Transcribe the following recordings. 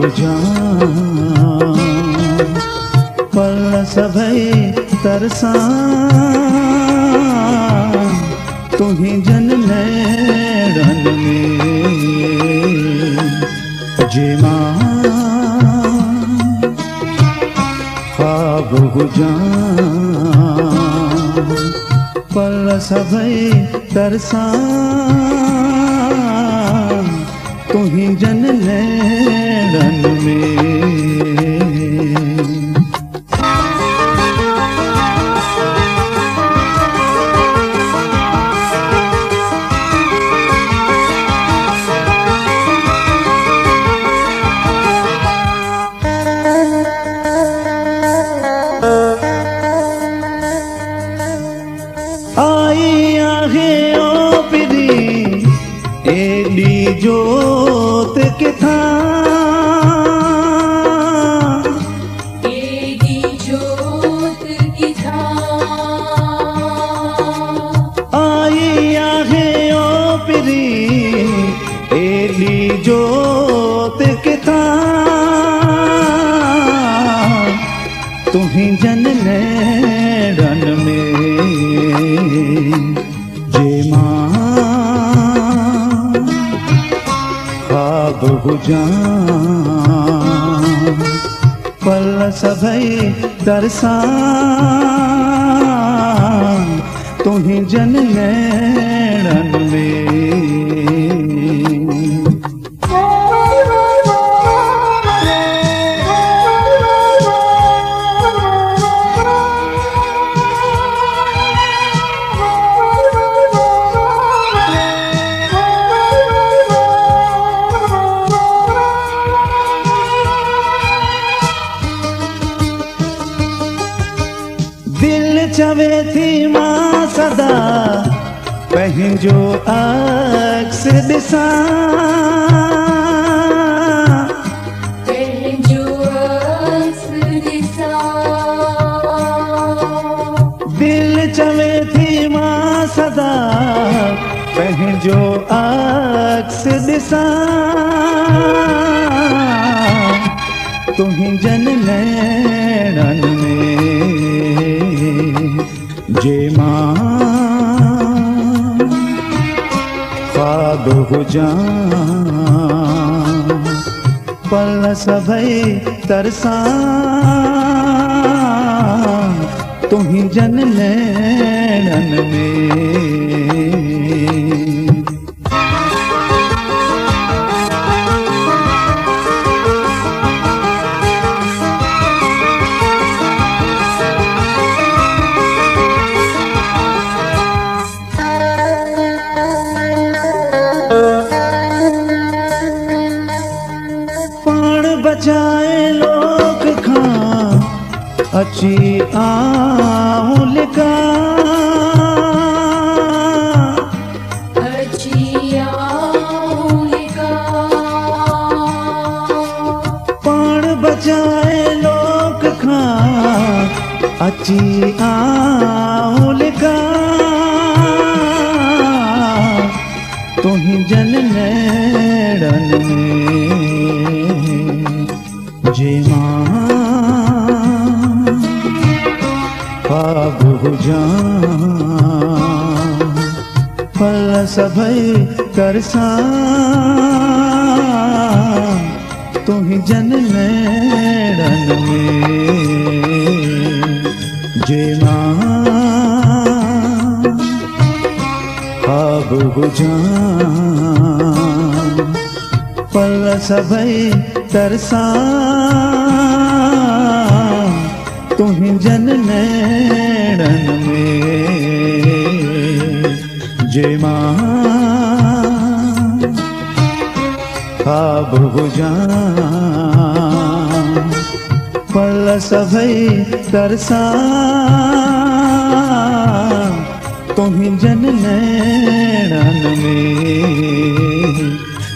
बुझां पल सभई तरसां तुम्हीं जन नेड़न में जे मां ख्वाब हुजां पल सभई तरसां तुम्हीं जन नेड़न में। आई आहे ओ पिरी एडी जोत किथां एडी जोत किथां आई आहे ओ पिरी एडी जोत किथां तुम्हीं जन नेड़न में जे मां ख्वाब हुजां पल सभई तरसां तुम्हीं जन नेड़न में। दिल चवे थी मां सदा पंहिंजो अक्स ॾिसां पंहिंजो अक्स ॾिसां दिल चवे थी मां सदा पंहिंजो अक्स ॾिसां तुम्हीं जन नेड़न में जे मां ख्वाब हुजां पल सभई तरसां तुम्हीं जन नेड़न में। पाण बचाए लोक खां अची आऊं लिकां अची आऊं लिकां पाण बचाए लोक खां अची आऊं लिकां तुम्हीं जन नेड़न में जे मां ख्वाब हुजां पल सभई तरसां तुम्हीं जन नेड़न में जे मां ख्वाब हुजां पल सभई तरसां तुम्हीं जन नेड़न में जे मां ख्वाब हुजां पल सभई तरसां तुम्हीं जन नेड़न में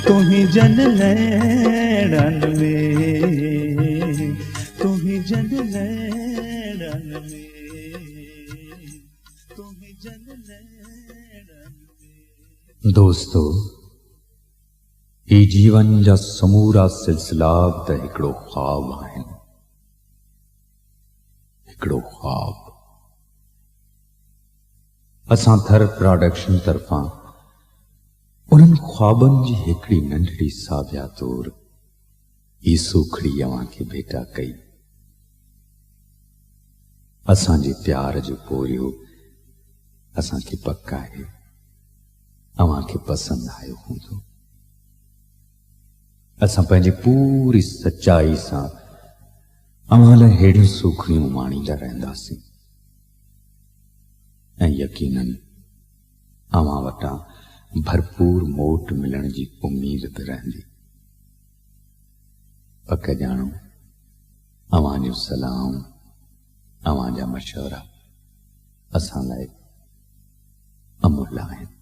तुम्हीं जन नेड़न में तुम्हीं जन नेड़न में तुम्हीं जन नेड़न में। दोस्तों, ही जीवन जा समूरा सिलसिला त हिकिड़ो ख्वाब आहिनि, हिकिड़ो ख्वाब। असां थर प्रोडक्शन तरफ़ां उन्हनि ख्वाबनि जी हिकिड़ी नंढड़ी साबिया तौर ही सूखड़ी अवां खे भेटा कई। असांजे प्यार जो पोरियो असांखे पक आहे अवां खे पसंदि आयो हूंदो। असां पंहिंजी पूरी सच्चाई सां अवां लाइ हेड़ियूं सूखड़ियूं माणींदा रहंदासीं ऐं यकीनन अवां वटां भरपूर मोट मिलण जी उम्मीद बि रहंदी। पक ॼाणो अवां जो सलाम, अवां जा मशवरा असां लाइ अमूल्य आहिनि।